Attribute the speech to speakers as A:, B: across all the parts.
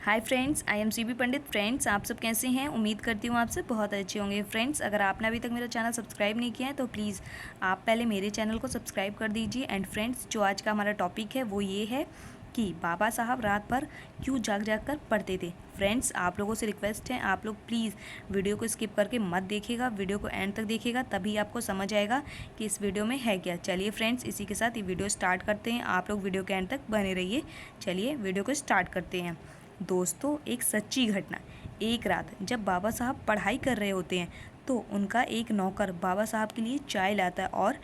A: Hi friends, I am CB Pandit. Friends, आप सब कैसे हैं? उम्मीद करती हूँ आप सब बहुत अच्छे होंगे। फ्रेंड्स, अगर आपने अभी तक मेरा चैनल सब्सक्राइब नहीं किया है तो प्लीज़ आप पहले मेरे चैनल को सब्सक्राइब कर दीजिए। एंड फ्रेंड्स, जो आज का हमारा टॉपिक है वो ये है कि बाबा साहब रात भर क्यों जाग जाग कर पढ़ते थे। फ्रेंड्स, आप लोगों से रिक्वेस्ट है, आप लोग प्लीज़ वीडियो को स्किप करके मत देखिएगा, वीडियो को एंड तक देखिएगा, तभी आपको समझ आएगा कि इस वीडियो में है क्या। चलिए फ्रेंड्स, इसी के साथ ये वीडियो स्टार्ट करते हैं। आप लोग वीडियो के एंड तक बने रहिए। चलिए वीडियो को स्टार्ट करते हैं। दोस्तों, एक सच्ची घटना। एक रात जब बाबा साहब पढ़ाई कर रहे होते हैं तो उनका एक नौकर बाबा साहब के लिए चाय लाता है और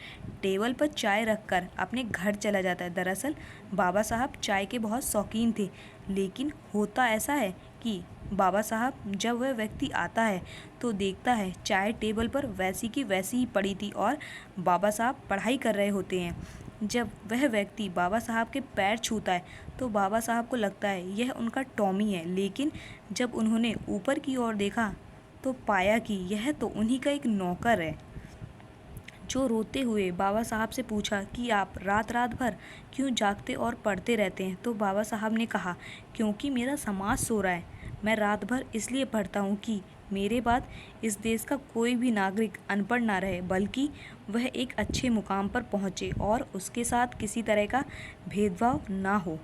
A: टेबल पर चाय रखकर अपने घर चला जाता है। दरअसल बाबा साहब चाय के बहुत शौकीन थे, लेकिन होता ऐसा है कि बाबा साहब जब वह व्यक्ति आता है तो देखता है चाय टेबल पर वैसी की वैसी ही पड़ी थी और बाबा साहब पढ़ाई कर रहे होते हैं। जब वह व्यक्ति बाबा साहब के पैर छूता है तो बाबा साहब को लगता है यह उनका टॉमी है, लेकिन जब उन्होंने ऊपर की ओर देखा तो पाया कि यह तो उन्हीं का एक नौकर है, जो रोते हुए बाबा साहब से पूछा कि आप रात रात भर क्यों जागते और पढ़ते रहते हैं। तो बाबा साहब ने कहा, क्योंकि मेरा समाज सो रहा है। मैं रात भर इसलिए पढ़ता हूँ कि मेरे बाद इस देश का कोई भी नागरिक अनपढ़ ना रहे, बल्कि वह एक अच्छे मुकाम पर पहुँचे और उसके साथ किसी तरह का भेदभाव ना हो।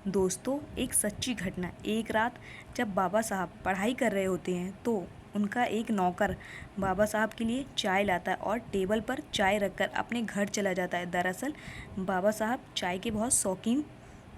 A: दोस्तों, एक सच्ची घटना। एक रात जब बाबा साहब पढ़ाई कर रहे होते हैं तो उनका एक नौकर बाबा साहब के लिए चाय लाता है और टेबल पर चाय रखकर अपने घर चला जाता है। दरअसल बाबा साहब चाय के बहुत शौकीन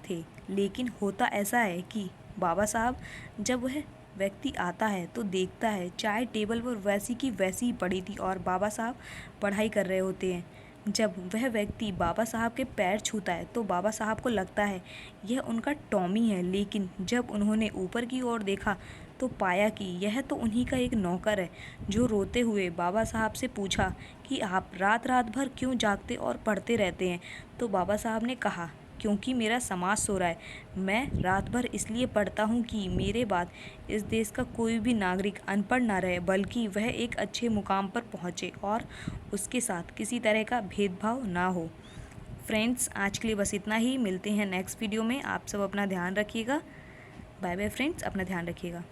A: थे, लेकिन होता ऐसा है कि बाबा साहब जब वह व्यक्ति आता है तो देखता है चाय टेबल पर वैसी की वैसी ही पड़ी थी और बाबा साहब पढ़ाई कर रहे होते हैं। जब वह व्यक्ति बाबा साहब के पैर छूता है तो बाबा साहब को लगता है यह उनका टॉमी है, लेकिन जब उन्होंने ऊपर की ओर देखा तो पाया कि यह तो उन्हीं का एक नौकर है, जो रोते हुए बाबा साहब से पूछा कि आप रात रात भर क्यों जागते और पढ़ते रहते हैं। तो बाबा साहब ने कहा, क्योंकि मेरा समाज सो रहा है। मैं रात भर इसलिए पढ़ता हूँ कि मेरे बाद इस देश का कोई भी नागरिक अनपढ़ ना रहे, बल्कि वह एक अच्छे मुकाम पर पहुँचे और उसके साथ किसी तरह का भेदभाव ना हो। फ्रेंड्स, आज के लिए बस इतना ही। मिलते हैं नेक्स्ट वीडियो में। आप सब अपना ध्यान रखिएगा। बाय बाय फ्रेंड्स, अपना ध्यान रखिएगा।